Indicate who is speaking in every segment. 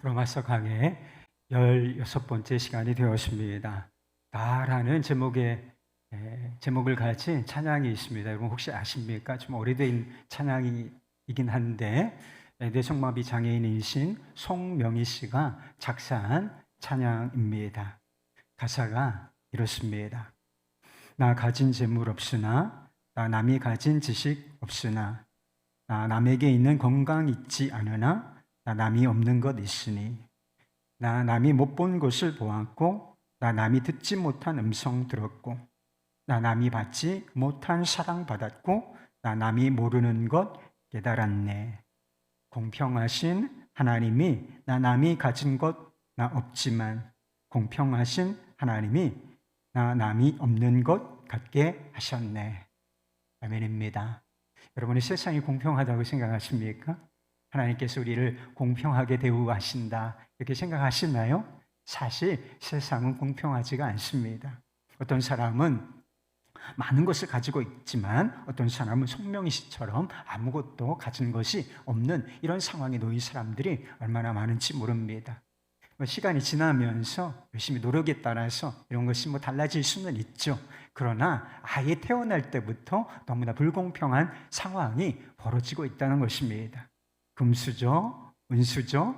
Speaker 1: 로마서 강의 16번째 시간이 되었습니다. 나라는 제목을 가진 찬양이 있습니다. 여러분 혹시 아십니까? 좀 오래된 찬양이긴 한데 뇌성마비 장애인이신 송명희 씨가 작사한 찬양입니다. 가사가 이렇습니다. 나 가진 재물 없으나, 나 남이 가진 지식 없으나, 나 남에게 있는 건강 있지 않으나, 나 남이 없는 것 있으니, 나 남이 못 본 것을 보았고, 나 남이 듣지 못한 음성 들었고, 나 남이 받지 못한 사랑 받았고, 나 남이 모르는 것 깨달았네. 공평하신 하나님이 나 남이 가진 것 나 없지만, 공평하신 하나님이 나 남이 없는 것 갖게 하셨네. 아멘입니다. 여러분이 세상이 공평하다고 생각하십니까? 하나님께서 우리를 공평하게 대우하신다 이렇게 생각하시나요? 사실 세상은 공평하지가 않습니다. 어떤 사람은 많은 것을 가지고 있지만 어떤 사람은 송명희 씨처럼 아무것도 가진 것이 없는 이런 상황에 놓인 사람들이 얼마나 많은지 모릅니다. 시간이 지나면서 열심히 노력에 따라서 이런 것이 달라질 수는 있죠. 그러나 아예 태어날 때부터 너무나 불공평한 상황이 벌어지고 있다는 것입니다. 금수저, 은수저,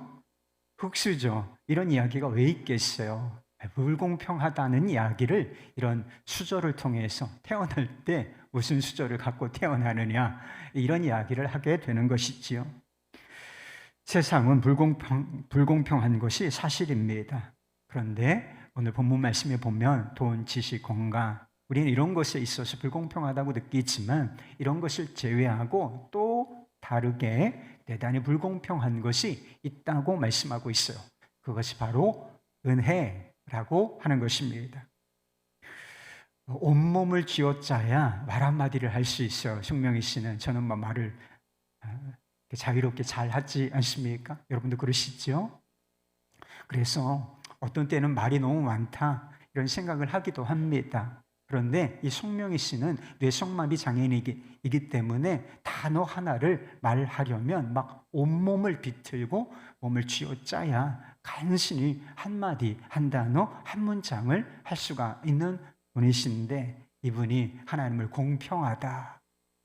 Speaker 1: 흙수저 이런 이야기가 왜 있겠어요? 불공평하다는 이야기를 이런 수저를 통해서 태어날 때 무슨 수저를 갖고 태어나느냐 이런 이야기를 하게 되는 것이지요. 세상은 불공평한 것이 사실입니다. 그런데 오늘 본문 말씀에 보면 돈, 지식, 건강 우리는 이런 것에 있어서 불공평하다고 느끼지만 이런 것을 제외하고 또 다르게 대단히 불공평한 것이 있다고 말씀하고 있어요. 그것이 바로 은혜라고 하는 것입니다. 온몸을 쥐어짜야 말 한마디를 할 수 있어요. 송명희 씨는 저는 말을 자유롭게 잘 하지 않습니까? 여러분도 그러시죠? 그래서 어떤 때는 말이 너무 많다 이런 생각을 하기도 합니다. 그런데 이 송명희 씨는 뇌성마비 장애인이기 때문에 단어 하나를 말하려면 막 온몸을 비틀고 몸을 쥐어짜야 간신히 한마디 한 단어 한 문장을 할 수가 있는 분이신데 이분이 하나님을 공평하다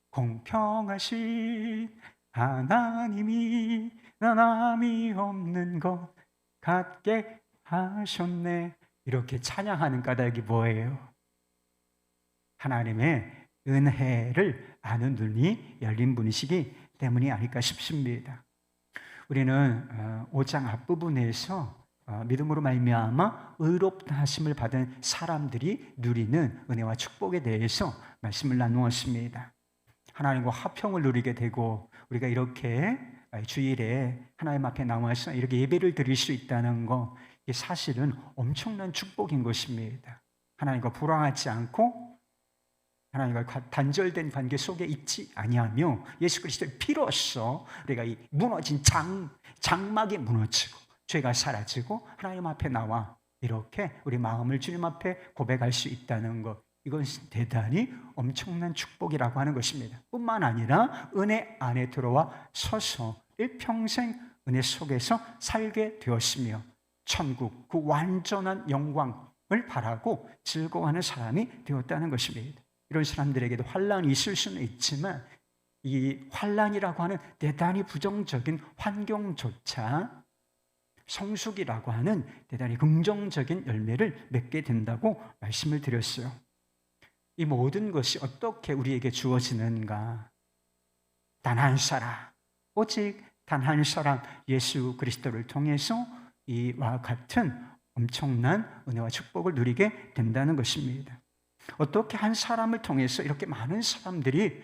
Speaker 1: 공평하신 하나님이 나 남이 없는 것 같게 하셨네 이렇게 찬양하는 까닭이 뭐예요? 하나님의 은혜를 아는 눈이 열린 분이시기 때문이 아닐까 싶습니다. 우리는 5장 앞부분에서 믿음으로 말미암아 의롭다 하심을 받은 사람들이 누리는 은혜와 축복에 대해서 말씀을 나누었습니다. 하나님과 화평을 누리게 되고 우리가 이렇게 주일에 하나님 앞에 나와서 이렇게 예배를 드릴 수 있다는 거 이게 사실은 엄청난 축복인 것입니다. 하나님과 불화하지 않고 하나님과 단절된 관계 속에 있지 아니하며 예수 그리스도의 피로써 우리가 이 무너진 장막이 무너지고 죄가 사라지고 하나님 앞에 나와 이렇게 우리 마음을 주님 앞에 고백할 수 있다는 것 이건 대단히 엄청난 축복이라고 하는 것입니다. 뿐만 아니라 은혜 안에 들어와 서서 일평생 은혜 속에서 살게 되었으며 천국 그 완전한 영광을 바라고 즐거워하는 사람이 되었다는 것입니다. 이런 사람들에게도 환난이 있을 수는 있지만 이 환난이라고 하는 대단히 부정적인 환경조차 성숙이라고 하는 대단히 긍정적인 열매를 맺게 된다고 말씀을 드렸어요. 이 모든 것이 어떻게 우리에게 주어지는가? 단 한 사람, 오직 단 한 사람 예수 그리스도를 통해서 이와 같은 엄청난 은혜와 축복을 누리게 된다는 것입니다. 어떻게 한 사람을 통해서 이렇게 많은 사람들이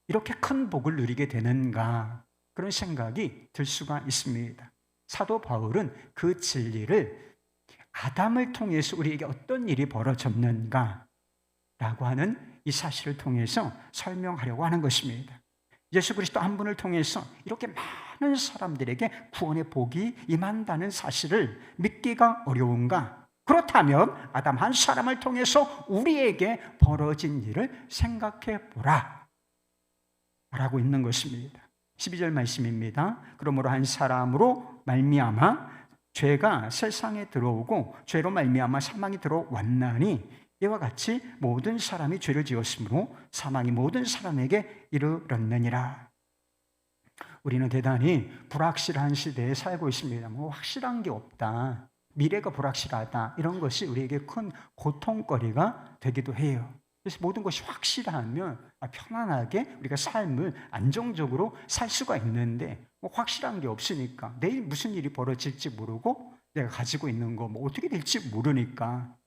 Speaker 1: 이렇게 큰 복을 누리게 되는가? 그런 생각이 들 수가 있습니다. 사도 바울은 그 진리를 아담을 통해서 우리에게 어떤 일이 벌어졌는가? 라고 하는 이 사실을 통해서 설명하려고 하는 것입니다. 예수 그리스도 한 분을 통해서 이렇게 많은 사람들에게 구원의 복이 임한다는 사실을 믿기가 어려운가? 그렇다면 아담 한 사람을 통해서 우리에게 벌어진 일을 생각해 보라 라고 있는 것입니다. 12절 말씀입니다. 그러므로 한 사람으로 말미암아 죄가 세상에 들어오고 죄로 말미암아 사망이 들어왔나니 이와 같이 모든 사람이 죄를 지었으므로 사망이 모든 사람에게 이르렀느니라. 우리는 대단히 불확실한 시대에 살고 있습니다. 뭐 확실한 게 없다, 미래가 불확실하다, 이런 것이 우리에게 큰 고통거리가 되기도 해요. 그래서 모든 것이 확실하면 편안하게 우리가 삶을 안정적으로 살 수가 있는데, 뭐 확실한 게 없으니까 내일 무슨 일이 벌어질지 모르고 내가 가지고 있는 거 뭐 어떻게 될지 모르니까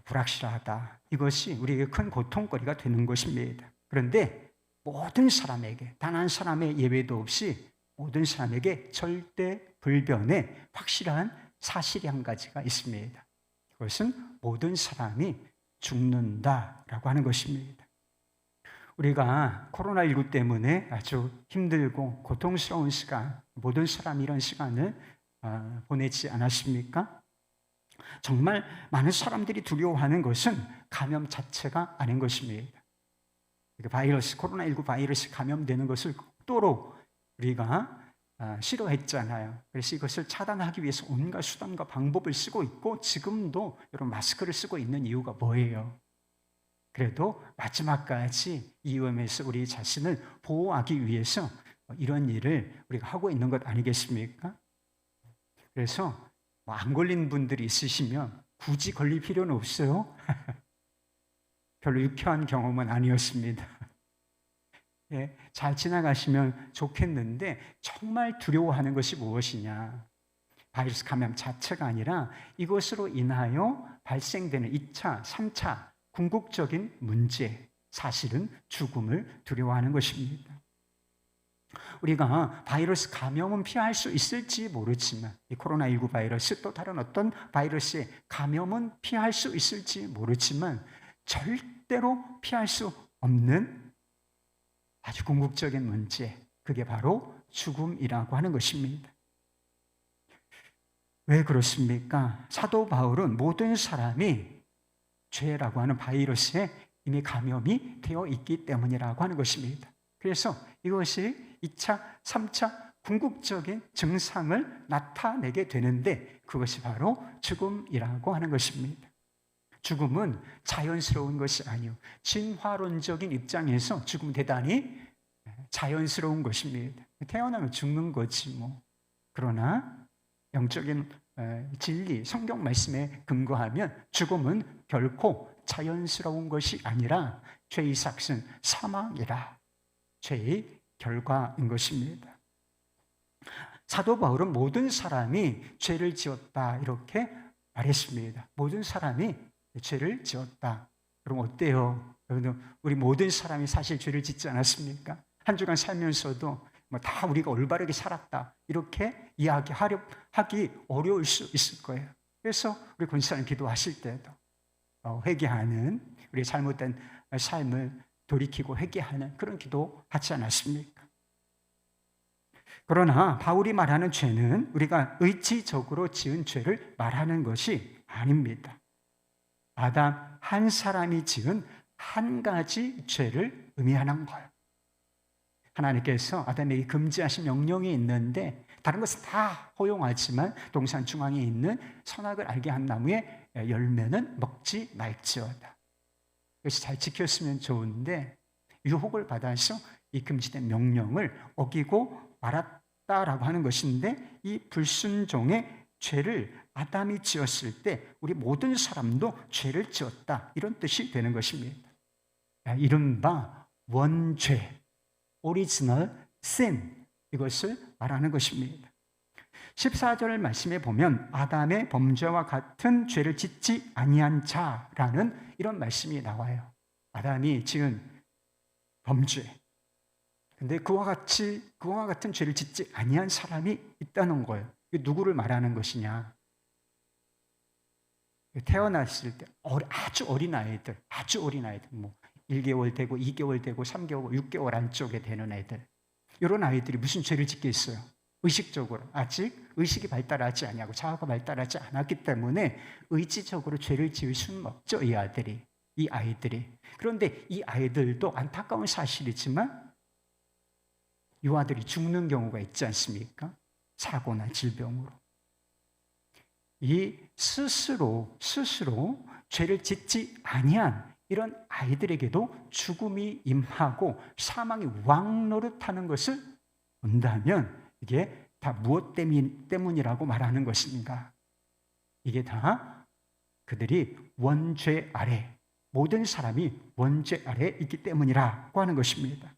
Speaker 1: 불확실하다. 이것이 우리에게 큰 고통거리가 되는 것입니다. 그런데 모든 사람에게, 단 한 사람의 예외도 없이 모든 사람에게 절대 불변의 확실한 사실이 한 가지가 있습니다. 그것은 모든 사람이 죽는다라고 하는 것입니다. 우리가 코로나19 때문에 아주 힘들고 고통스러운 시간, 모든 사람이 이런 시간을 보내지 않았습니까? 정말 많은 사람들이 두려워하는 것은 감염 자체가 아닌 것입니다. 바이러스, 코로나19 바이러스 감염되는 것을 극도로 우리가 싫어했잖아요. 그래서 이것을 차단하기 위해서 온갖 수단과 방법을 쓰고 있고, 지금도 여러분 마스크를 쓰고 있는 이유가 뭐예요? 그래도 마지막까지 이 위험에서 우리 자신을 보호하기 위해서 이런 일을 우리가 하고 있는 것 아니겠습니까? 그래서 안 걸린 분들이 있으시면 굳이 걸릴 필요는 없어요. 별로 유쾌한 경험은 아니었습니다. 예, 잘 지나가시면 좋겠는데, 정말 두려워하는 것이 무엇이냐? 바이러스 감염 자체가 아니라 이것으로 인하여 발생되는 2차, 3차 궁극적인 문제, 사실은 죽음을 두려워하는 것입니다. 우리가 바이러스 감염은 피할 수 있을지 모르지만, 이 코로나19 바이러스 또 다른 어떤 바이러스의 감염은 피할 수 있을지 모르지만 절대로 피할 수 없는 아주 궁극적인 문제, 그게 바로 죽음이라고 하는 것입니다. 왜 그렇습니까? 사도 바울은 모든 사람이 죄라고 하는 바이러스에 이미 감염이 되어 있기 때문이라고 하는 것입니다. 그래서 이것이 2차, 3차 궁극적인 증상을 나타내게 되는데, 그것이 바로 죽음이라고 하는 것입니다. 죽음은 자연스러운 것이 아니요, 진화론적인 입장에서 죽음은 대단히 자연스러운 것입니다. 태어나면 죽는 거지 뭐. 그러나 영적인 진리, 성경 말씀에 근거하면 죽음은 결코 자연스러운 것이 아니라 죄의 삭은 사망이라, 죄의 결과인 것입니다. 사도 바울은 모든 사람이 죄를 지었다 이렇게 말했습니다. 모든 사람이 죄를 지었다. 그럼 어때요? 여러분, 우리 모든 사람이 사실 죄를 짓지 않았습니까? 한 주간 살면서도 다 우리가 올바르게 살았다 이렇게 이야기하기 어려울 수 있을 거예요. 그래서 우리 권사님 기도하실 때도 회개하는, 우리 잘못된 삶을 돌이키고 회개하는 그런 기도 하지 않았습니까? 그러나 바울이 말하는 죄는 우리가 의지적으로 지은 죄를 말하는 것이 아닙니다. 아담 한 사람이 지은 한 가지 죄를 의미하는 거예요. 하나님께서 아담에게 금지하신 명령이 있는데, 다른 것은 다 허용하지만 동산 중앙에 있는 선악을 알게 한 나무의 열매는 먹지 말지어다. 이것이 잘 지켰으면 좋은데 유혹을 받아서 이 금지된 명령을 어기고 말았다라고 하는 것인데, 이 불순종의 죄를 아담이 지었을 때 우리 모든 사람도 죄를 지었다, 이런 뜻이 되는 것입니다. 이른바 원죄, 오리지널 sin, 이것을 말하는 것입니다. 14절 말씀에 보면 아담의 범죄와 같은 죄를 짓지 아니한 자라는 이런 말씀이 나와요. 아담이 지은 범죄, 근데 그와 같은 죄를 짓지 아니한 사람이 있다는 거예요. 이게 누구를 말하는 것이냐? 태어났을 때 아주 어린 아이들, 뭐 1개월 되고 2개월 되고 3개월, 6개월 안쪽에 되는 애들, 이런 아이들이 무슨 죄를 짓겠어요? 의식적으로 아직 의식이 발달하지 않냐고, 자아가 발달하지 않았기 때문에 의지적으로 죄를 지을 수는 없죠. 이 아이들이. 그런데 이 아이들도 안타까운 사실이지만 이 아들이 죽는 경우가 있지 않습니까? 사고나 질병으로. 이 스스로 죄를 짓지 아니한 이런 아이들에게도 죽음이 임하고 사망이 왕노릇하는 것을 본다면 이게 다 무엇 때문이라고 말하는 것인가? 이게 다 그들이 원죄 아래, 모든 사람이 원죄 아래 있기 때문이라고 하는 것입니다.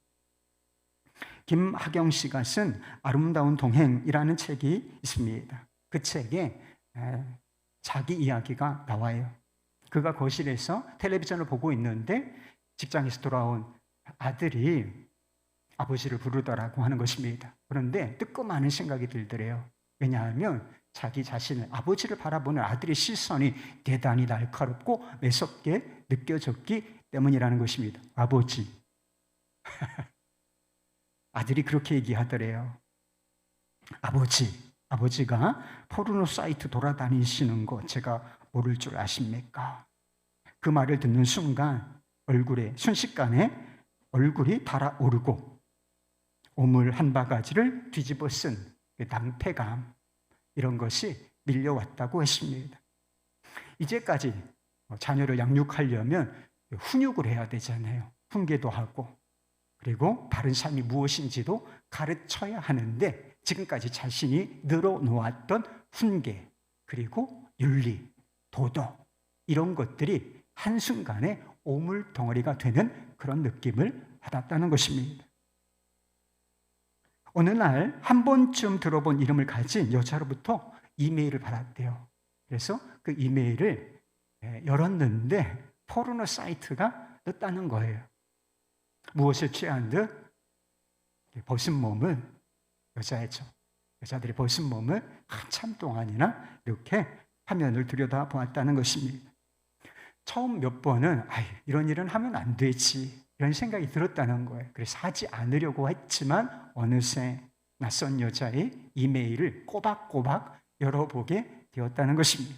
Speaker 1: 김하경 씨가 쓴 아름다운 동행이라는 책이 있습니다. 그 책에 자기 이야기가 나와요. 그가 거실에서 텔레비전을 보고 있는데 직장에서 돌아온 아들이 아버지를 부르더라고 하는 것입니다. 그런데 뜨끔하는 생각이 들더래요. 왜냐하면 자기 자신을, 아버지를 바라보는 아들의 시선이 대단히 날카롭고 매섭게 느껴졌기 때문이라는 것입니다. 아버지. 아들이 그렇게 얘기하더래요. 아버지가 포르노 사이트 돌아다니시는 거 제가 모를 줄 아십니까? 그 말을 듣는 순간 순식간에 얼굴이 달아오르고 오물 한 바가지를 뒤집어 쓴 낭패감, 이런 것이 밀려왔다고 했습니다. 이제까지 자녀를 양육하려면 훈육을 해야 되잖아요. 훈계도 하고, 그리고 바른 삶이 무엇인지도 가르쳐야 하는데 지금까지 자신이 늘어놓았던 훈계, 그리고 윤리, 도덕, 이런 것들이 한순간에 오물 덩어리가 되는 그런 느낌을 받았다는 것입니다. 어느 날 한 번쯤 들어본 이름을 가진 여자로부터 이메일을 받았대요. 그래서 그 이메일을 열었는데 포르노 사이트가 떴다는 거예요. 무엇에 취한 듯 벗은 몸을, 여자들이 벗은 몸을 한참 동안이나 이렇게 화면을 들여다보았다는 것입니다. 처음 몇 번은 이런 일은 하면 안 되지, 이런 생각이 들었다는 거예요. 그래서 하지 않으려고 했지만 어느새 낯선 여자의 이메일을 꼬박꼬박 열어보게 되었다는 것입니다.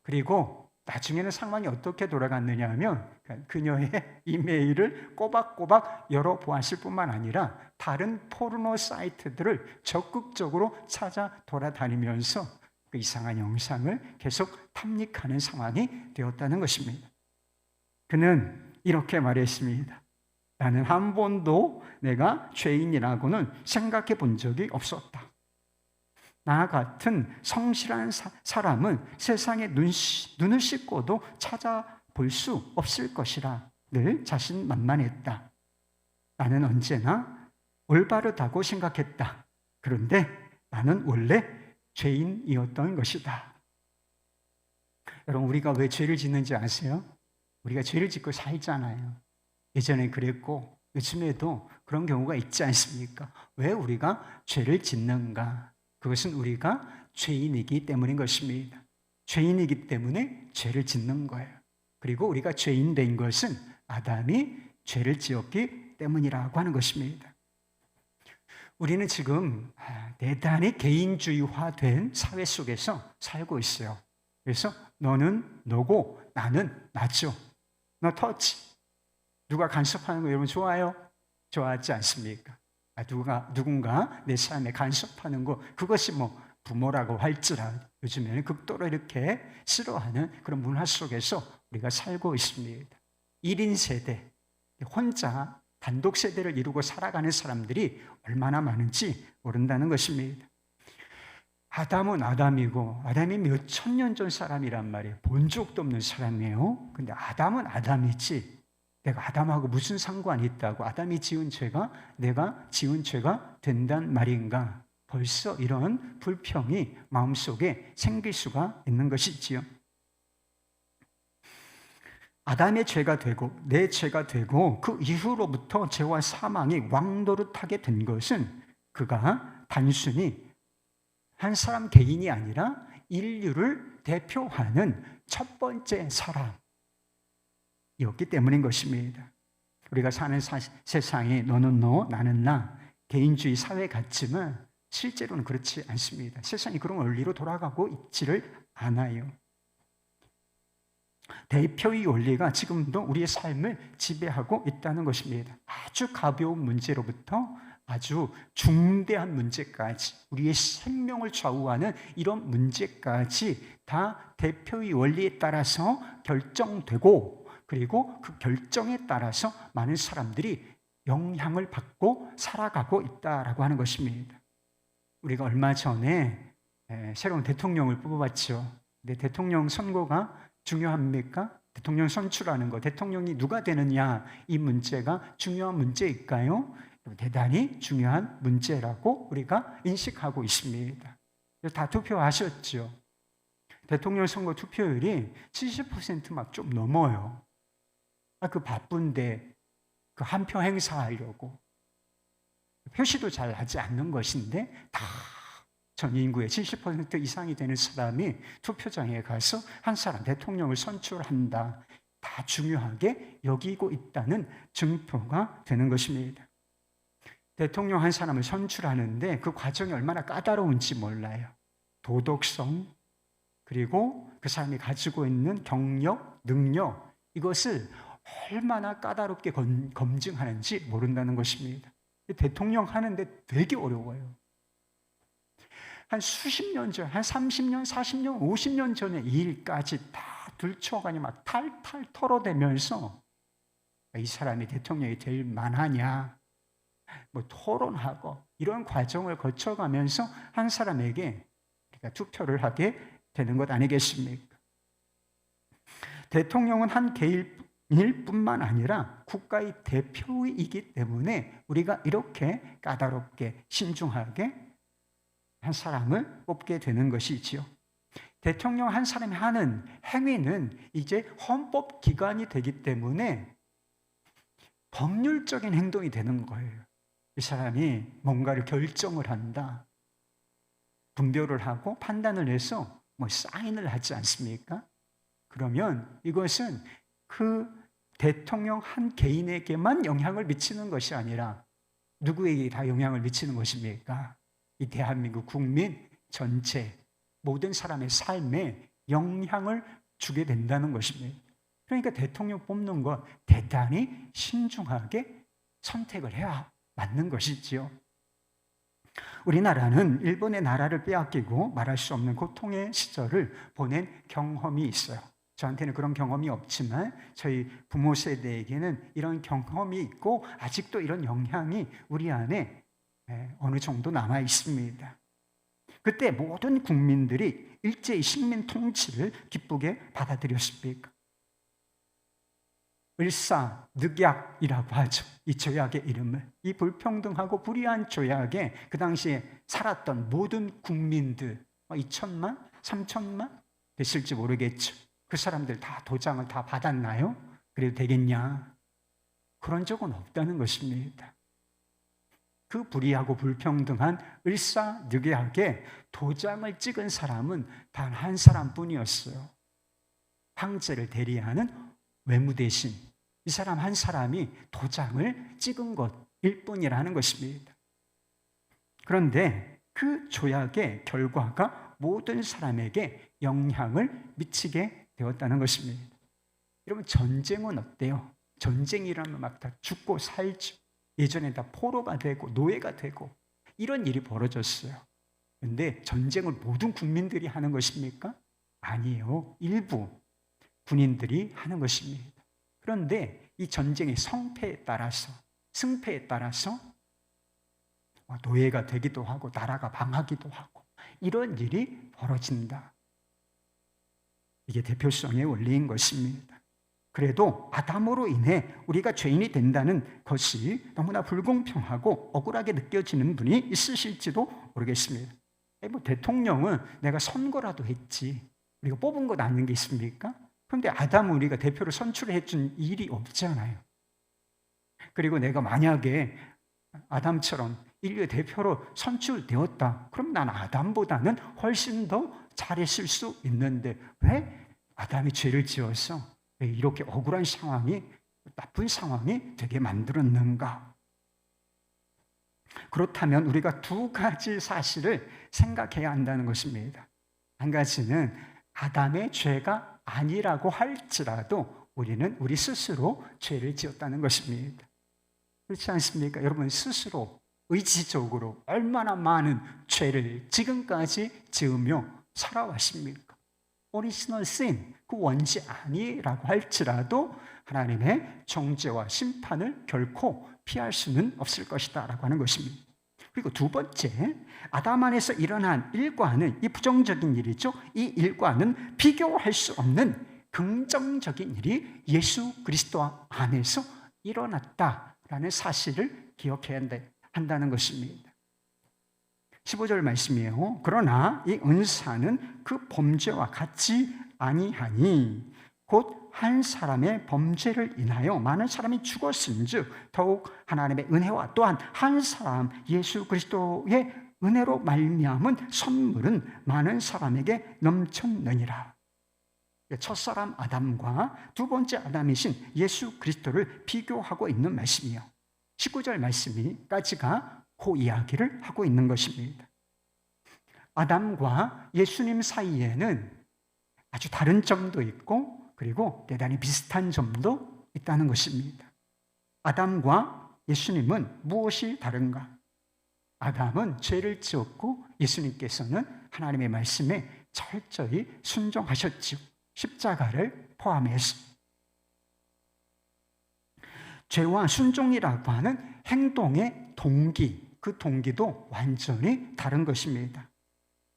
Speaker 1: 그리고 나중에는 상황이 어떻게 돌아갔느냐 하면 그녀의 이메일을 꼬박꼬박 열어보았을 뿐만 아니라 다른 포르노 사이트들을 적극적으로 찾아 돌아다니면서 그 이상한 영상을 계속 탐닉하는 상황이 되었다는 것입니다. 그는 이렇게 말했습니다. 나는 한 번도 내가 죄인이라고는 생각해 본 적이 없었다. 나 같은 성실한 사람은 세상에 눈을 씻고도 찾아볼 수 없을 것이라 늘 자신만만했다. 나는 언제나 올바르다고 생각했다. 그런데 나는 원래 죄인이었던 것이다. 여러분, 우리가 왜 죄를 짓는지 아세요? 우리가 죄를 짓고 살잖아요. 예전에 그랬고 요즘에도 그런 경우가 있지 않습니까? 왜 우리가 죄를 짓는가? 그것은 우리가 죄인이기 때문인 것입니다. 죄인이기 때문에 죄를 짓는 거예요. 그리고 우리가 죄인 된 것은 아담이 죄를 지었기 때문이라고 하는 것입니다. 우리는 지금 대단히 개인주의화된 사회 속에서 살고 있어요. 그래서 너는 너고 나는 나죠. 너 터치. 누가 간섭하는 거 여러분 좋아요? 좋아하지 않습니까? 누군가 내 삶에 간섭하는 거, 그것이 부모라고 할지라도 요즘에는 극도로 이렇게 싫어하는 그런 문화 속에서 우리가 살고 있습니다. 1인 세대, 혼자 단독 세대를 이루고 살아가는 사람들이 얼마나 많은지 모른다는 것입니다. 아담은 아담이고, 아담이 몇 천 년 전 사람이란 말이에요. 본 적도 없는 사람이에요. 근데 아담은 아담이지, 내가 아담하고 무슨 상관이 있다고 아담이 지은 죄가 내가 지은 죄가 된단 말인가? 벌써 이런 불평이 마음속에 생길 수가 있는 것이지요. 아담의 죄가 되고 내 죄가 되고 그 이후로부터 죄와 사망이 왕노릇하게 된 것은 그가 단순히 한 사람 개인이 아니라 인류를 대표하는 첫 번째 사람이었기 때문인 것입니다. 우리가 사는 세상이 너는 너, 나는 나, 개인주의 사회 같지만 실제로는 그렇지 않습니다. 세상이 그런 원리로 돌아가고 있지를 않아요. 대표의 원리가 지금도 우리의 삶을 지배하고 있다는 것입니다. 아주 가벼운 문제로부터 아주 중대한 문제까지, 우리의 생명을 좌우하는 이런 문제까지 다 대표의 원리에 따라서 결정되고, 그리고 그 결정에 따라서 많은 사람들이 영향을 받고 살아가고 있다라고 하는 것입니다. 우리가 얼마 전에 새로운 대통령을 뽑아봤죠. 근데 대통령 선거가 중요합니까? 대통령 선출하는 것, 대통령이 누가 되느냐, 이 문제가 중요한 문제일까요? 대단히 중요한 문제라고 우리가 인식하고 있습니다. 다 투표하셨죠. 대통령 선거 투표율이 70% 막 좀 넘어요. 그 바쁜데 그 한 표 행사하려고 표시도 잘 하지 않는 것인데 다 전 인구의 70% 이상이 되는 사람이 투표장에 가서 한 사람 대통령을 선출한다, 다 중요하게 여기고 있다는 증표가 되는 것입니다. 대통령 한 사람을 선출하는데 그 과정이 얼마나 까다로운지 몰라요. 도덕성, 그리고 그 사람이 가지고 있는 경력, 능력, 이것을 얼마나 까다롭게 검증하는지 모른다는 것입니다. 대통령 하는데 되게 어려워요. 한 수십 년 전, 한 30년, 40년, 50년 전의 일까지 다 들춰가니 막 탈탈 털어대면서 이 사람이 대통령이 될 만하냐, 뭐 토론하고 이런 과정을 거쳐가면서 한 사람에게 우리가 투표를 하게 되는 것 아니겠습니까? 대통령은 한 개인일 뿐만 아니라 국가의 대표이기 때문에 우리가 이렇게 까다롭게 신중하게 한 사람을 뽑게 되는 것이지요. 대통령 한 사람이 하는 행위는 이제 헌법 기관이 되기 때문에 법률적인 행동이 되는 거예요. 이 사람이 뭔가를 결정을 한다, 분별을 하고 판단을 해서 뭐 사인을 하지 않습니까? 그러면 이것은 그 대통령 한 개인에게만 영향을 미치는 것이 아니라 누구에게 다 영향을 미치는 것입니까? 이 대한민국 국민 전체 모든 사람의 삶에 영향을 주게 된다는 것입니다. 그러니까 대통령 뽑는 것 대단히 신중하게 선택을 해야 맞는 것이지요. 우리나라는 일본의 나라를 빼앗기고 말할 수 없는 고통의 시절을 보낸 경험이 있어요. 저한테는 그런 경험이 없지만 저희 부모 세대에게는 이런 경험이 있고 아직도 이런 영향이 우리 안에 어느 정도 남아 있습니다. 그때 모든 국민들이 일제히 식민 통치를 기쁘게 받아들였습니까? 을사늑약이라고 하죠. 이 조약의 이름을. 이 불평등하고 불의한 조약에 그 당시에 살았던 모든 국민들 2천만, 3천만 됐을지 모르겠죠. 그 사람들 다 도장을 다 받았나요? 그래도 되겠냐? 그런 적은 없다는 것입니다. 그 불의하고 불평등한 을사늑약에 도장을 찍은 사람은 단 한 사람뿐이었어요. 황제를 대리하는 외무대신, 이 사람 한 사람이 도장을 찍은 것일 뿐이라는 것입니다. 그런데 그 조약의 결과가 모든 사람에게 영향을 미치게 되었다는 것입니다. 여러분, 전쟁은 어때요? 전쟁이라면 막 다 죽고 살죠. 예전에 다 포로가 되고 노예가 되고 이런 일이 벌어졌어요. 그런데 전쟁을 모든 국민들이 하는 것입니까? 아니에요. 일부 군인들이 하는 것입니다. 그런데 이 전쟁의 성패에 따라서, 승패에 따라서 노예가 되기도 하고 나라가 망하기도 하고 이런 일이 벌어진다. 이게 대표성의 원리인 것입니다. 그래도 아담으로 인해 우리가 죄인이 된다는 것이 너무나 불공평하고 억울하게 느껴지는 분이 있으실지도 모르겠습니다. 뭐 대통령은 내가 선거라도 했지, 우리가 뽑은 것 아닌 게 있습니까? 그런데 아담은 우리가 대표로 선출해 준 일이 없잖아요. 그리고 내가 만약에 아담처럼 인류의 대표로 선출되었다, 그럼 난 아담보다는 훨씬 더 잘했을 수 있는데 왜 아담이 죄를 지어서 왜 이렇게 억울한 상황이, 나쁜 상황이 되게 만들었는가? 그렇다면 우리가 두 가지 사실을 생각해야 한다는 것입니다. 한 가지는 아담의 죄가 아니라고 할지라도 우리는 우리 스스로 죄를 지었다는 것입니다. 그렇지 않습니까? 여러분, 스스로 의지적으로 얼마나 많은 죄를 지금까지 지으며 살아왔습니까? 오리지널 신, 그 원죄 아니라고 할지라도 하나님의 정죄와 심판을 결코 피할 수는 없을 것이다 라고 하는 것입니다. 그리고 두 번째, 아담 안에서 일어난 일과는, 이 부정적인 일이죠, 이 일과는 비교할 수 없는 긍정적인 일이 예수 그리스도 안에서 일어났다라는 사실을 기억해야 한다는 것입니다. 15절 말씀이에요. 그러나 이 은사는 그 범죄와 같지 아니하니 곧 한 사람의 범죄를 인하여 많은 사람이 죽었은즉 더욱 하나님의 은혜와 또한 한 사람 예수 그리스도의 은혜로 말미암은 선물은 많은 사람에게 넘쳤느니라. 첫사람 아담과 두 번째 아담이신 예수 그리스도를 비교하고 있는 말씀이요. 19절 말씀까지가 그 이야기를 하고 있는 것입니다. 아담과 예수님 사이에는 아주 다른 점도 있고 그리고 대단히 비슷한 점도 있다는 것입니다. 아담과 예수님은 무엇이 다른가? 아담은 죄를 지었고 예수님께서는 하나님의 말씀에 철저히 순종하셨죠. 십자가를 포함해서. 죄와 순종이라고 하는 행동의 동기, 그 동기도 완전히 다른 것입니다.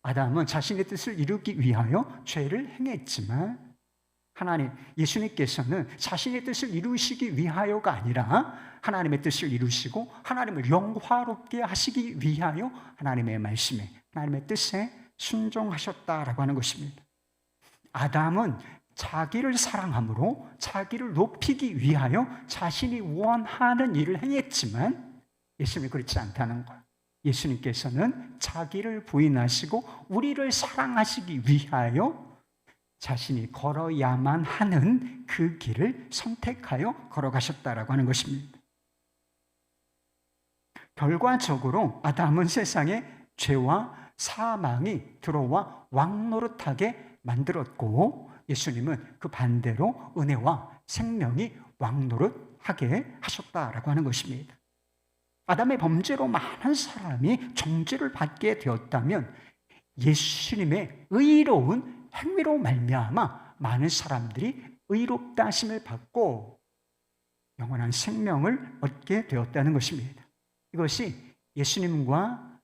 Speaker 1: 아담은 자신의 뜻을 이루기 위하여 죄를 행했지만 예수님께서는 자신의 뜻을 이루시기 위하여가 아니라 하나님의 뜻을 이루시고 하나님을 영화롭게 하시기 위하여 하나님의 말씀에, 하나님의 뜻에 순종하셨다라고 하는 것입니다. 아담은 자기를 사랑함으로 자기를 높이기 위하여 자신이 원하는 일을 행했지만 예수님이 그렇지 않다는 거예요. 예수님께서는 자기를 부인하시고 우리를 사랑하시기 위하여 자신이 걸어야만 하는 그 길을 선택하여 걸어가셨다라고 하는 것입니다. 결과적으로 아담은 세상에 죄와 사망이 들어와 왕노릇하게 만들었고 예수님은 그 반대로 은혜와 생명이 왕노릇하게 하셨다라고 하는 것입니다. 아담의 범죄로 많은 사람이 정죄를 받게 되었다면 예수님의 의로운 행위로 말미암아 많은 사람들이 의롭다 하심을 받고 영원한 생명을 얻게 되었다는 것입니다. 이것이 예수님과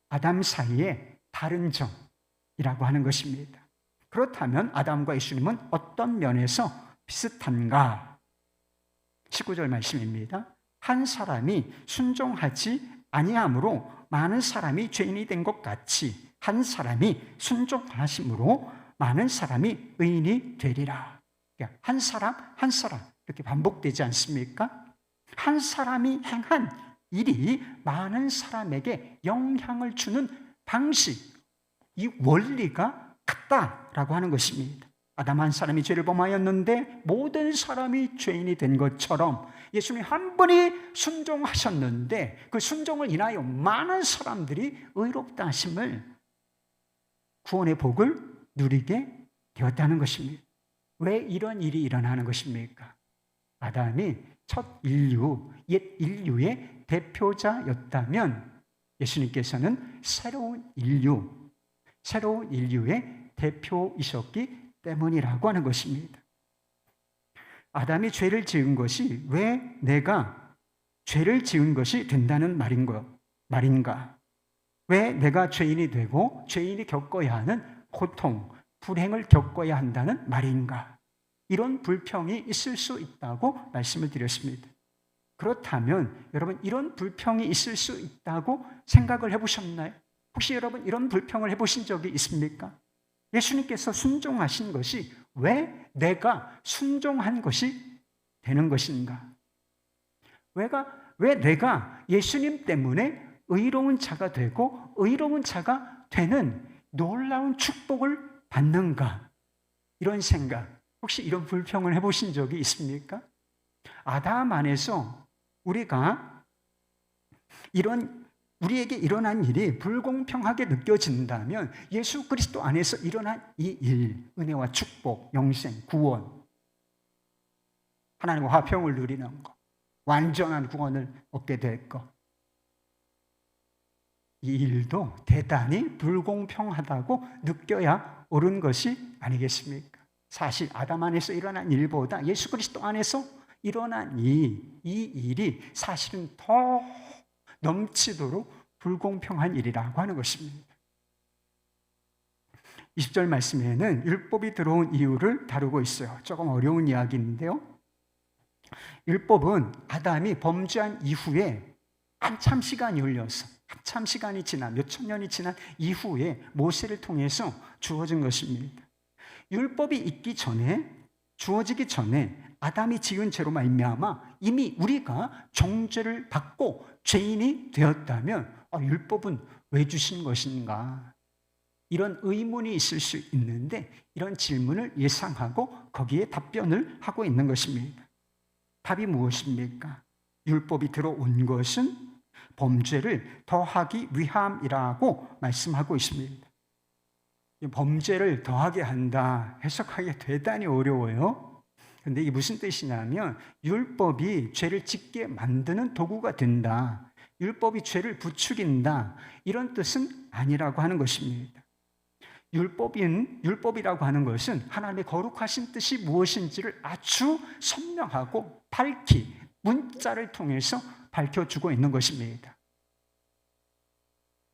Speaker 1: 아담 사이의 다른 점이라고 하는 것입니다. 그렇다면 아담과 예수님은 어떤 면에서 비슷한가? 19절 말씀입니다. 한 사람이 순종하지 아니함으로 많은 사람이 죄인이 된 것 같이 한 사람이 순종하심으로 많은 사람이 의인이 되리라. 한 사람 한 사람 이렇게 반복되지 않습니까? 한 사람이 행한 일이 많은 사람에게 영향을 주는 방식, 이 원리가 같다라고 하는 것입니다. 아담 한 사람이 죄를 범하였는데 모든 사람이 죄인이 된 것처럼 예수님 한 분이 순종하셨는데 그 순종을 인하여 많은 사람들이 의롭다 하심을, 구원의 복을 누리게 되었다는 것입니다. 왜 이런 일이 일어나는 것입니까? 아담이 첫 인류, 옛 인류의 대표자였다면 예수님께서는 새로운 인류의 대표이셨기 때문이라고 하는 것입니다. 아담이 죄를 지은 것이 왜 내가 죄를 지은 것이 된다는 말인가? 왜 내가 죄인이 되고 죄인이 겪어야 하는 고통, 불행을 겪어야 한다는 말인가? 이런 불평이 있을 수 있다고 말씀을 드렸습니다. 그렇다면 여러분 이런 불평이 있을 수 있다고 생각을 해보셨나요? 혹시 여러분 이런 불평을 해보신 적이 있습니까? 예수님께서 순종하신 것이 왜 내가 순종한 것이 되는 것인가? 왜 내가 예수님 때문에 의로운 자가 되고 의로운 자가 되는 놀라운 축복을 받는가? 이런 생각, 혹시 이런 불평을 해보신 적이 있습니까? 아담 안에서 우리에게 일어난 일이 불공평하게 느껴진다면 예수 그리스도 안에서 일어난 이 일, 은혜와 축복, 영생, 구원, 하나님과 화평을 누리는 것, 완전한 구원을 얻게 될 것, 이 일도 대단히 불공평하다고 느껴야 옳은 것이 아니겠습니까? 사실 아담 안에서 일어난 일보다 예수 그리스도 안에서 일어난 이 일이 사실은 더 넘치도록 불공평한 일이라고 하는 것입니다. 20절 말씀에는 율법이 들어온 이유를 다루고 있어요. 조금 어려운 이야기인데요. 율법은 아담이 범죄한 이후에 한참 시간이 흘려서 한참 시간이 지난 몇천 년이 지난 이후에 모세를 통해서 주어진 것입니다. 율법이 있기 전에 주어지기 전에 아담이 지은 죄로 말미암아 이미 우리가 정죄를 받고 죄인이 되었다면 율법은 왜 주신 것인가? 이런 의문이 있을 수 있는데 이런 질문을 예상하고 거기에 답변을 하고 있는 것입니다. 답이 무엇입니까? 율법이 들어온 것은 범죄를 더하기 위함이라고 말씀하고 있습니다. 범죄를 더하게 한다 해석하기가 대단히 어려워요. 그런데 이게 무슨 뜻이냐면 율법이 죄를 짓게 만드는 도구가 된다, 율법이 죄를 부추긴다, 이런 뜻은 아니라고 하는 것입니다. 율법이라고 하는 것은 하나님의 거룩하신 뜻이 무엇인지를 아주 선명하고 밝히 문자를 통해서 밝혀주고 있는 것입니다.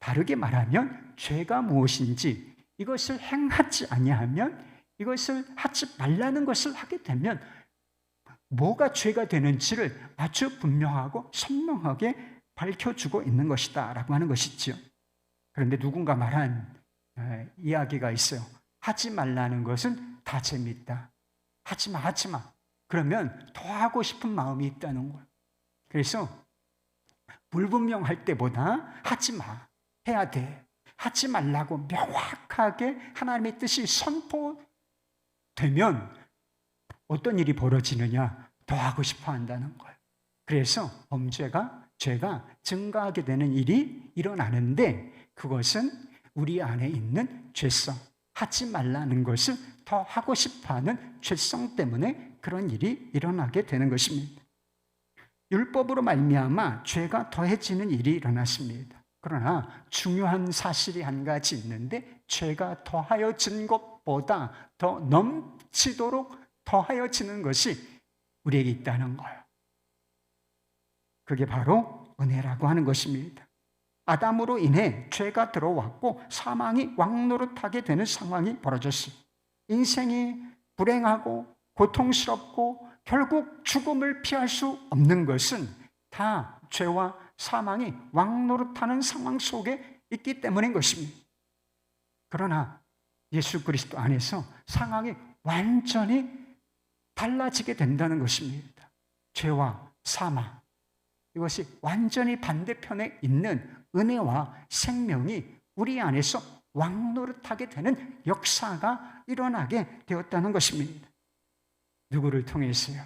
Speaker 1: 다르게 말하면 죄가 무엇인지, 이것을 행하지 아니하면, 이것을 하지 말라는 것을 하게 되면 뭐가 죄가 되는지를 아주 분명하고 선명하게 밝혀주고 있는 것이다 라고 하는 것이죠. 그런데 누군가 말한 이야기가 있어요. 하지 말라는 것은 다 재밌다. 하지 마. 그러면 더 하고 싶은 마음이 있다는 거예요. 그래서 불분명할 때보다 하지 마, 해야 돼, 하지 말라고 명확하게 하나님의 뜻이 선포되면 어떤 일이 벌어지느냐? 더 하고 싶어 한다는 거예요. 그래서 죄가 증가하게 되는 일이 일어나는데 그것은 우리 안에 있는 죄성, 하지 말라는 것을 더 하고 싶어하는 죄성 때문에 그런 일이 일어나게 되는 것입니다. 율법으로 말미암아 죄가 더해지는 일이 일어났습니다. 그러나 중요한 사실이 한 가지 있는데 죄가 더하여진 것보다 더 넘치도록 더하여지는 것이 우리에게 있다는 거예요. 그게 바로 은혜라고 하는 것입니다. 아담으로 인해 죄가 들어왔고 사망이 왕노릇하게 되는 상황이 벌어졌어요. 인생이 불행하고 고통스럽고 결국 죽음을 피할 수 없는 것은 다 죄와 사망이 왕노릇하는 상황 속에 있기 때문인 것입니다. 그러나 예수 그리스도 안에서 상황이 완전히 달라지게 된다는 것입니다. 죄와 사망, 이것이 완전히 반대편에 있는 은혜와 생명이 우리 안에서 왕노릇하게 되는 역사가 일어나게 되었다는 것입니다. 누구를 통해서요?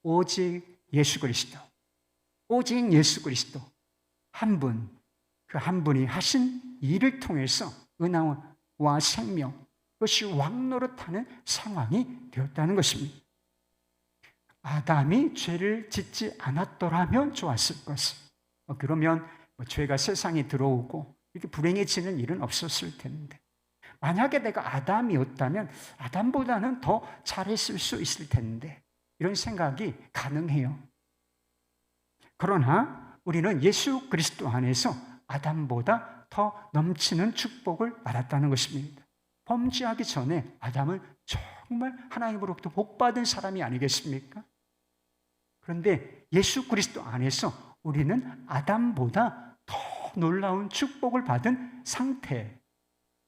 Speaker 1: 오직 예수 그리스도. 오직 예수 그리스도 한 분, 그 한 분이 하신 일을 통해서 은혜와 생명, 그것이 왕노릇하는 상황이 되었다는 것입니다. 아담이 죄를 짓지 않았더라면 좋았을 것을. 그러면 죄가 세상에 들어오고 이렇게 불행해지는 일은 없었을 텐데, 만약에 내가 아담이었다면 아담보다는 더 잘했을 수 있을 텐데, 이런 생각이 가능해요. 그러나 우리는 예수 그리스도 안에서 아담보다 더 넘치는 축복을 받았다는 것입니다. 범죄하기 전에 아담은 정말 하나님으로부터 복받은 사람이 아니겠습니까? 그런데 예수 그리스도 안에서 우리는 아담보다 더 놀라운 축복을 받은 상태,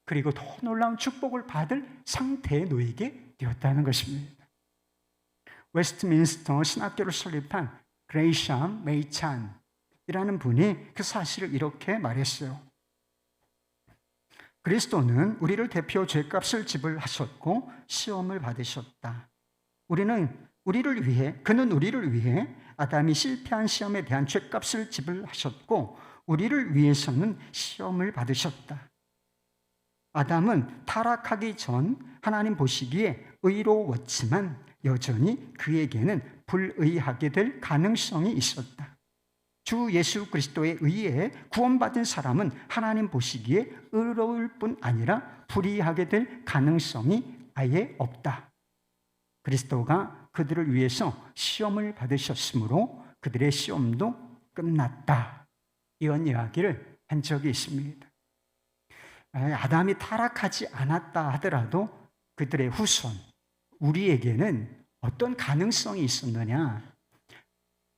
Speaker 1: 그리고 더 놀라운 축복을 받을 상태에 놓이게 되었다는 것입니다. 웨스트민스터 신학교를 설립한 그레이샴 메이찬이라는 분이 그 사실을 이렇게 말했어요. 그리스도는 우리를 대표 죄값을 지불하셨고 시험을 받으셨다. 그는 우리를 위해 아담이 실패한 시험에 대한 죄값을 지불하셨고 우리를 위해서는 시험을 받으셨다. 아담은 타락하기 전 하나님 보시기에 의로웠지만 여전히 그에게는 불의하게 될 가능성이 있었다.
Speaker 2: 주 예수 그리스도에 의해 구원받은 사람은 하나님 보시기에 의로울 뿐 아니라 불의하게 될 가능성이 아예 없다. 그리스도가 그들을 위해서 시험을 받으셨으므로 그들의 시험도 끝났다. 이런 이야기를 한 적이 있습니다. 아담이 타락하지 않았다 하더라도 그들의 후손, 우리에게는 어떤 가능성이 있었느냐?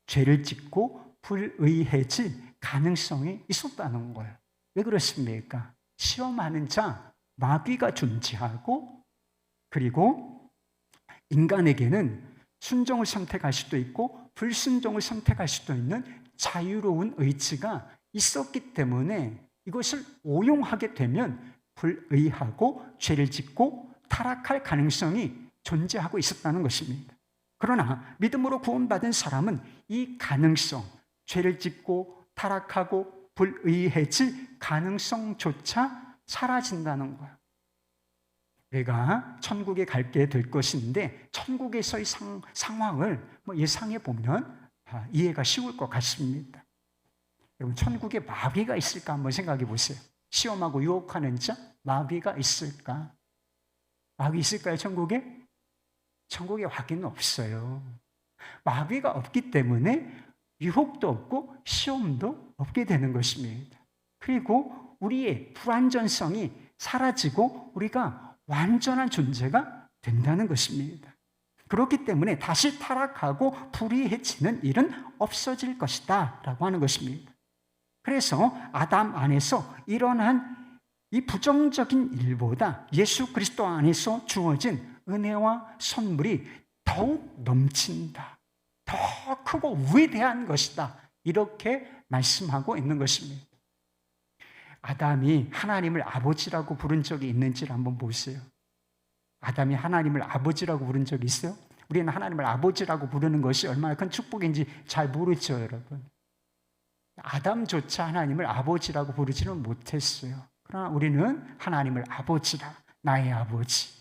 Speaker 2: 죄를 짓고 불의해질 가능성이 있었다는 거예요. 왜 그렇습니까? 시험하는 자, 마귀가 존재하고, 그리고 인간에게는 순종을 선택할 수도 있고 불순종을 선택할 수도 있는 자유로운 의지가 있었기 때문에 이것을 오용하게 되면 불의하고 죄를 짓고 타락할 가능성이 존재하고 있었다는 것입니다. 그러나 믿음으로 구원받은 사람은 이 가능성, 죄를 짓고 타락하고 불의해질 가능성조차 사라진다는 거예요. 내가 천국에 갈게 될 것인데 천국에서의 상황을 예상해 보면 이해가 쉬울 것 같습니다. 여러분, 천국에 마귀가 있을까 한번 생각해 보세요. 시험하고 유혹하는 자, 마귀가 있을까? 마귀 있을까요, 천국에? 천국에 마귀는 없어요. 마귀가 없기 때문에 유혹도 없고 시험도 없게 되는 것입니다. 그리고 우리의 불완전성이 사라지고 우리가 완전한 존재가 된다는 것입니다. 그렇기 때문에 다시 타락하고 불의해지는 일은 없어질 것이다 라고 하는 것입니다. 그래서 아담 안에서 일어난 이 부정적인 일보다 예수 그리스도 안에서 주어진 은혜와 선물이 더욱 넘친다. 더 크고 위대한 것이다. 이렇게 말씀하고 있는 것입니다. 아담이 하나님을 아버지라고 부른 적이 있는지를 한번 보세요. 아담이 하나님을 아버지라고 부른 적이 있어요? 우리는 하나님을 아버지라고 부르는 것이 얼마나 큰 축복인지 잘 모르죠, 여러분. 아담조차 하나님을 아버지라고 부르지는 못했어요. 그러나 우리는 하나님을 아버지라, 나의 아버지.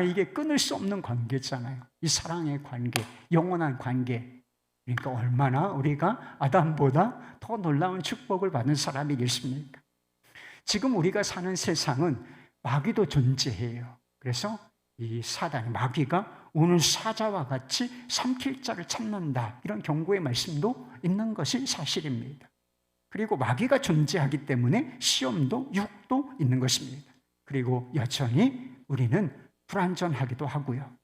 Speaker 2: 이게 끊을 수 없는 관계잖아요. 이 사랑의 관계, 영원한 관계. 그러니까 얼마나 우리가 아담보다 더 놀라운 축복을 받는 사람이겠습니까? 지금 우리가 사는 세상은 마귀도 존재해요. 그래서 이 사단, 마귀가 오늘 사자와 같이 삼킬 자를 찾는다. 이런 경고의 말씀도 있는 것이 사실입니다. 그리고 마귀가 존재하기 때문에 시험도 유혹도 있는 것입니다. 그리고 여전히 우리는 불완전하기도 하고요.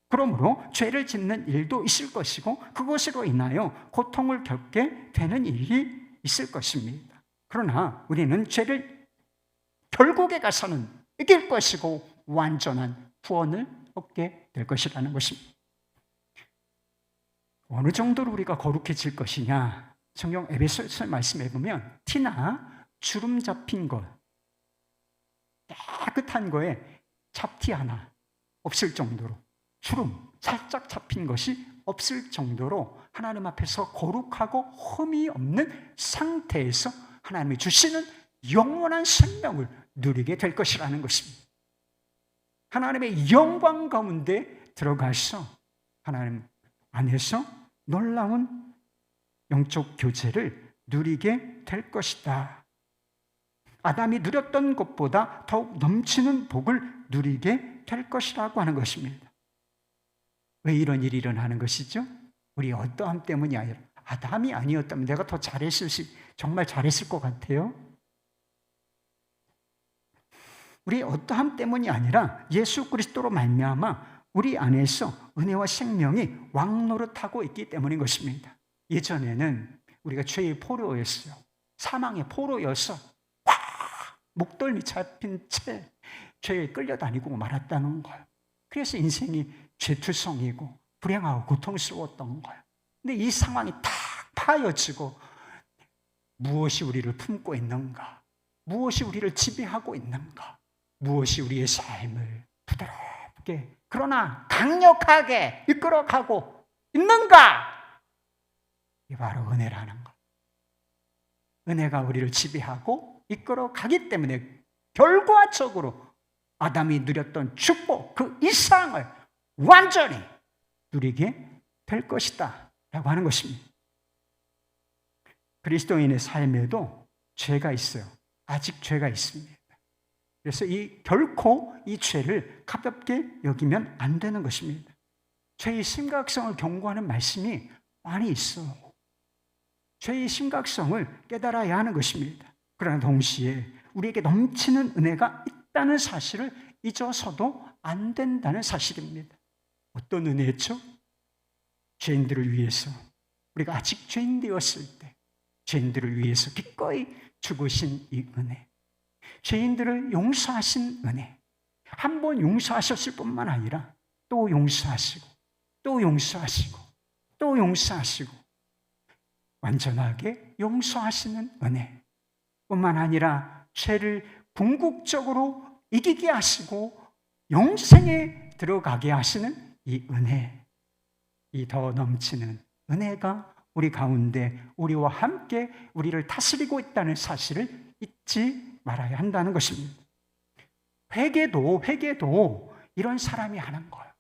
Speaker 2: 그러므로 죄를 짓는 일도 있을 것이고 그것으로 인하여 고통을 겪게 되는 일이 있을 것입니다. 그러나 우리는 죄를 결국에 가서는 이길 것이고 완전한 구원을 얻게 될 것이라는 것입니다. 어느 정도로 우리가 거룩해질 것이냐? 성경 에베소서 말씀해 보면 티나 주름 잡힌 것, 깨끗한 거에 잡티 하나 없을 정도로, 주름 살짝 잡힌 것이 없을 정도로 하나님 앞에서 거룩하고 흠이 없는 상태에서 하나님이 주시는 영원한 생명을 누리게 될 것이라는 것입니다. 하나님의 영광 가운데 들어가서 하나님 안에서 놀라운 영적 교제를 누리게 될 것이다. 아담이 누렸던 것보다 더욱 넘치는 복을 누리게 될 것이라고 하는 것입니다. 왜 이런 일이 일어나는 것이죠? 우리 어떠함 때문이 아니라 아담이 아니었다면 내가 더 정말 잘했을 것 같아요. 우리 어떠함 때문이 아니라 예수 그리스도로 말미암아 우리 안에서 은혜와 생명이 왕노릇하고 있기 때문인 것입니다. 예전에는 우리가 죄의 포로였어요. 사망의 포로여서 목덜미 잡힌 채 죄에 끌려다니고 말았다는 거예요. 그래서 인생이 죄투성이고 불행하고 고통스러웠던 거예요. 근데 이 상황이 탁 파여지고 무엇이 우리를 품고 있는가? 무엇이 우리를 지배하고 있는가? 무엇이 우리의 삶을 부드럽게 그러나 강력하게 이끌어가고 있는가? 이게 바로 은혜라는 것. 은혜가 우리를 지배하고 이끌어가기 때문에 결과적으로 아담이 누렸던 축복 그 이상을 완전히 누리게 될 것이다 라고 하는 것입니다. 그리스도인의 삶에도 죄가 있어요. 아직 죄가 있습니다. 그래서 결코 이 죄를 가볍게 여기면 안 되는 것입니다. 죄의 심각성을 경고하는 말씀이 많이 있어요. 죄의 심각성을 깨달아야 하는 것입니다. 그러나 동시에 우리에게 넘치는 은혜가 있다는 사실을 잊어서도 안 된다는 사실입니다. 어떤 은혜죠? 죄인들을 위해서, 우리가 아직 죄인 되었을 때 죄인들을 위해서 기꺼이 죽으신 이 은혜, 죄인들을 용서하신 은혜, 한 번 용서하셨을 뿐만 아니라 또 용서하시고 또 용서하시고 또 용서하시고 완전하게 용서하시는 은혜 뿐만 아니라 죄를 궁극적으로 이기게 하시고 영생에 들어가게 하시는 이 은혜, 이 더 넘치는 은혜가 우리 가운데 우리와 함께 우리를 다스리고 있다는 사실을 잊지 말아야 한다는 것입니다. 회개도 이런 사람이 하는 거예요.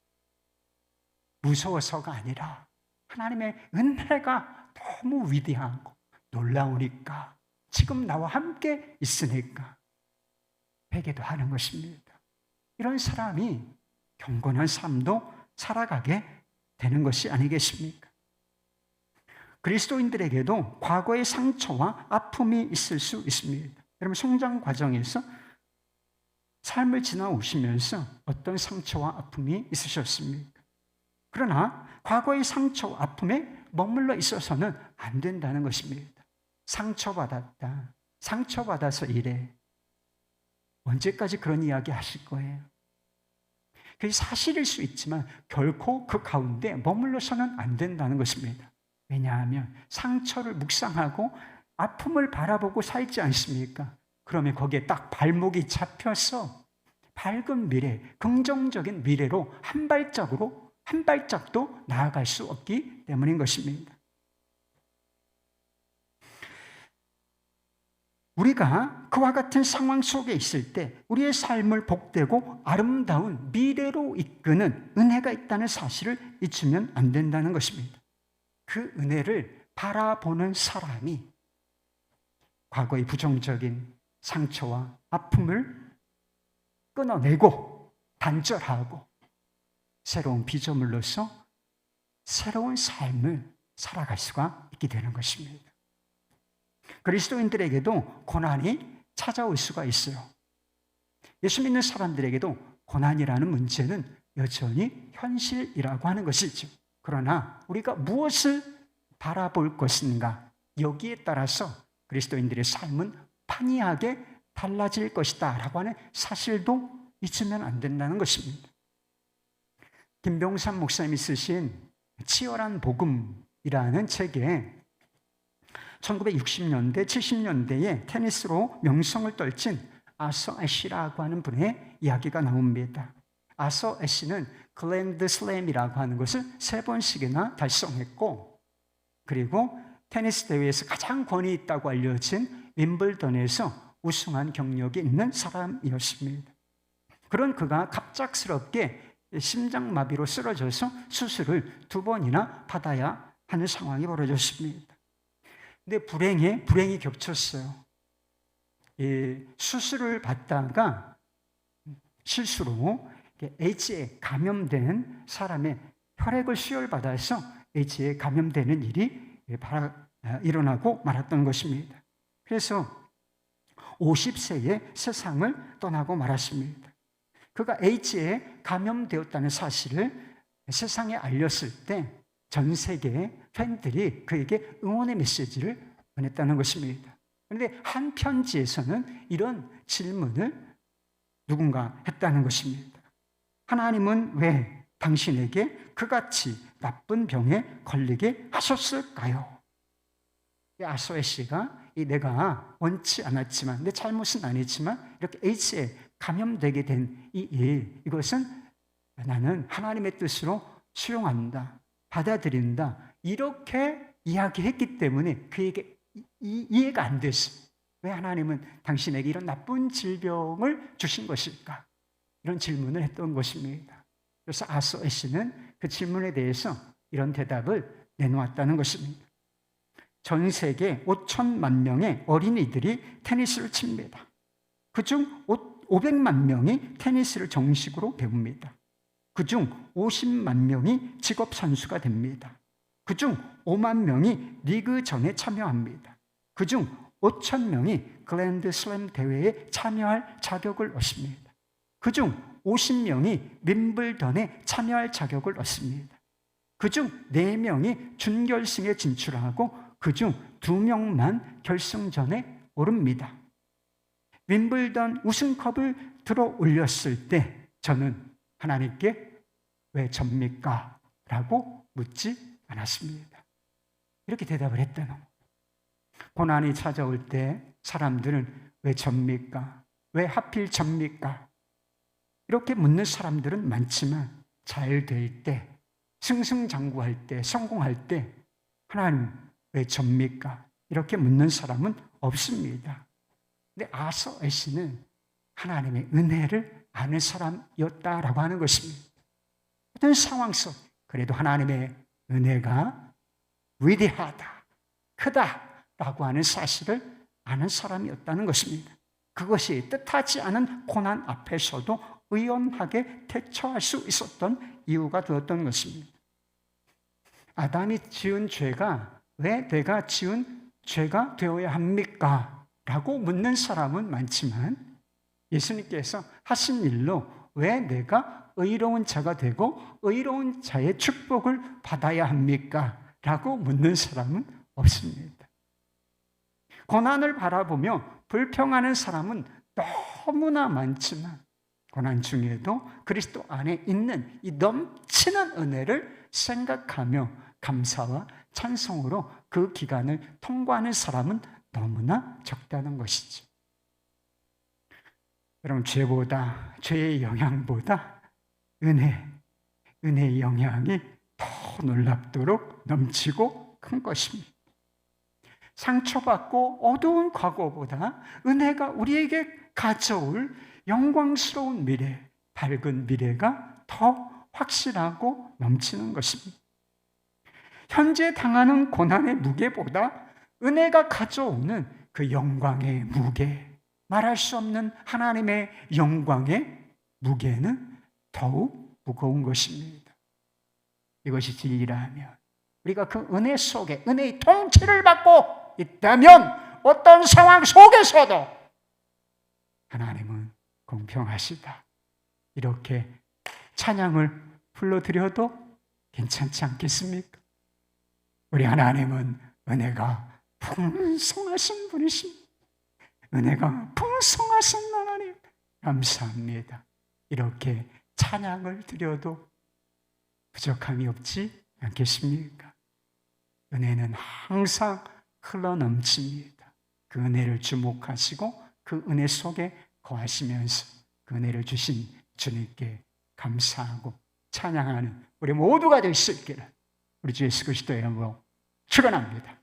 Speaker 2: 무서워서가 아니라 하나님의 은혜가 너무 위대하고 놀라우니까, 지금 나와 함께 있으니까 회개도 하는 것입니다. 이런 사람이 경건한 삶도 살아가게 되는 것이 아니겠습니까? 그리스도인들에게도 과거의 상처와 아픔이 있을 수 있습니다. 여러분, 성장 과정에서 삶을 지나오시면서 어떤 상처와 아픔이 있으셨습니까? 그러나 과거의 상처와 아픔에 머물러 있어서는 안 된다는 것입니다. 상처받았다, 상처받아서 이래. 언제까지 그런 이야기 하실 거예요? 그게 사실일 수 있지만 결코 그 가운데 머물러서는 안 된다는 것입니다. 왜냐하면 상처를 묵상하고 아픔을 바라보고 살지 않습니까? 그러면 거기에 딱 발목이 잡혀서 밝은 미래, 긍정적인 미래로 한 발짝도 나아갈 수 없기 때문인 것입니다. 우리가 그와 같은 상황 속에 있을 때 우리의 삶을 복되고 아름다운 미래로 이끄는 은혜가 있다는 사실을 잊으면 안 된다는 것입니다. 그 은혜를 바라보는 사람이 과거의 부정적인 상처와 아픔을 끊어내고 단절하고 새로운 피조물로서 새로운 삶을 살아갈 수가 있게 되는 것입니다. 그리스도인들에게도 고난이 찾아올 수가 있어요. 예수 믿는 사람들에게도 고난이라는 문제는 여전히 현실이라고 하는 것이죠. 그러나 우리가 무엇을 바라볼 것인가, 여기에 따라서 그리스도인들의 삶은 판이하게 달라질 것이다 라고 하는 사실도 잊으면 안 된다는 것입니다. 김병삼 목사님이 쓰신 치열한 복음이라는 책에 1960년대, 70년대에 테니스로 명성을 떨친 아서 애쉬라고 하는 분의 이야기가 나옵니다. 아서 애쉬는 글랜드 슬램이라고 하는 것을 3번씩이나 달성했고, 그리고 테니스 대회에서 가장 권위 있다고 알려진 윈블던에서 우승한 경력이 있는 사람이었습니다. 그런 그가 갑작스럽게 심장마비로 쓰러져서 수술을 2번이나 받아야 하는 상황이 벌어졌습니다. 근데 불행이 겹쳤어요. 수술을 받다가 실수로 HIV에 감염된 사람의 혈액을 수혈받아서 HIV에 감염되는 일이 일어나고 말았던 것입니다. 그래서 50세에 세상을 떠나고 말았습니다. 그가 HIV에 감염되었다는 사실을 세상에 알렸을 때 전 세계의 팬들이 그에게 응원의 메시지를 보냈다는 것입니다. 그런데 한 편지에서는 이런 질문을 누군가 했다는 것입니다. 하나님은 왜 당신에게 그같이 나쁜 병에 걸리게 하셨을까요? 아소에 씨가 내가 원치 않았지만, 내 잘못은 아니지만 이렇게 HIV에 감염되게 된 이 일, 이것은 나는 하나님의 뜻으로 수용한다, 받아들인다, 이렇게 이야기했기 때문에 그에게 이해가 안 됐어요. 왜 하나님은 당신에게 이런 나쁜 질병을 주신 것일까? 이런 질문을 했던 것입니다. 그래서 아소에 씨는 그 질문에 대해서 이런 대답을 내놓았다는 것입니다. 전 세계 5천만 명의 어린이들이 테니스를 칩니다. 그중 500만 명이 테니스를 정식으로 배웁니다. 그중 50만 명이 직업 선수가 됩니다. 그중 5만 명이 리그전에 참여합니다. 그중 5천 명이 그랜드 슬램 대회에 참여할 자격을 얻습니다. 그중 50명이 윈블던에 참여할 자격을 얻습니다. 그중 4명이 준결승에 진출하고 그중 2명만 결승전에 오릅니다. 윈블던 우승컵을 들어 올렸을 때 저는 하나님께 왜 접니까? 라고 묻지 않았습니다. 이렇게 대답을 했다는 거예요. 고난이 찾아올 때 사람들은 왜 접니까? 왜 하필 접니까? 이렇게 묻는 사람들은 많지만 잘 될 때, 승승장구할 때, 성공할 때 하나님 왜 접니까? 이렇게 묻는 사람은 없습니다. 근데 아서 에시는 하나님의 은혜를 아는 사람이었다라고 하는 것입니다. 어떤 상황 속 그래도 하나님의 은혜가 위대하다, 크다라고 하는 사실을 아는 사람이었다는 것입니다. 그것이 뜻하지 않은 고난 앞에서도 의연하게 대처할 수 있었던 이유가 되었던 것입니다. 아담이 지은 죄가 왜 내가 지은 죄가 되어야 합니까? 라고 묻는 사람은 많지만 예수님께서 하신 일로 왜 내가 의로운 자가 되고 의로운 자의 축복을 받아야 합니까? 라고 묻는 사람은 없습니다. 고난을 바라보며 불평하는 사람은 너무나 많지만 고난 중에도 그리스도 안에 있는 이 넘치는 은혜를 생각하며 감사와 찬송으로 그 기간을 통과하는 사람은 너무나 적다는 것이죠. 여러분, 죄의 영향보다 은혜의 영향이 더 놀랍도록 넘치고 큰 것입니다. 상처받고 어두운 과거보다 은혜가 우리에게 가져올 영광스러운 미래, 밝은 미래가 더 확실하고 넘치는 것입니다. 현재 당하는 고난의 무게보다 은혜가 가져오는 그 영광의 무게, 말할 수 없는 하나님의 영광의 무게는 더욱 무거운 것입니다. 이것이 진리라면 우리가 그 은혜 속에 은혜의 통치를 받고 있다면 어떤 상황 속에서도 하나님은 공평하시다, 이렇게 찬양을 불러드려도 괜찮지 않겠습니까? 우리 하나님은 은혜가 풍성하신 분이십니다. 은혜가 풍성하신 하나님 감사합니다. 이렇게 찬양을 드려도 부족함이 없지 않겠습니까? 은혜는 항상 흘러넘칩니다. 그 은혜를 주목하시고 그 은혜 속에 거하시면서 그 은혜를 주신 주님께 감사하고 찬양하는 우리 모두가 될 수 있기를 우리 주 예수 그리스도의 이름으로 축원합니다.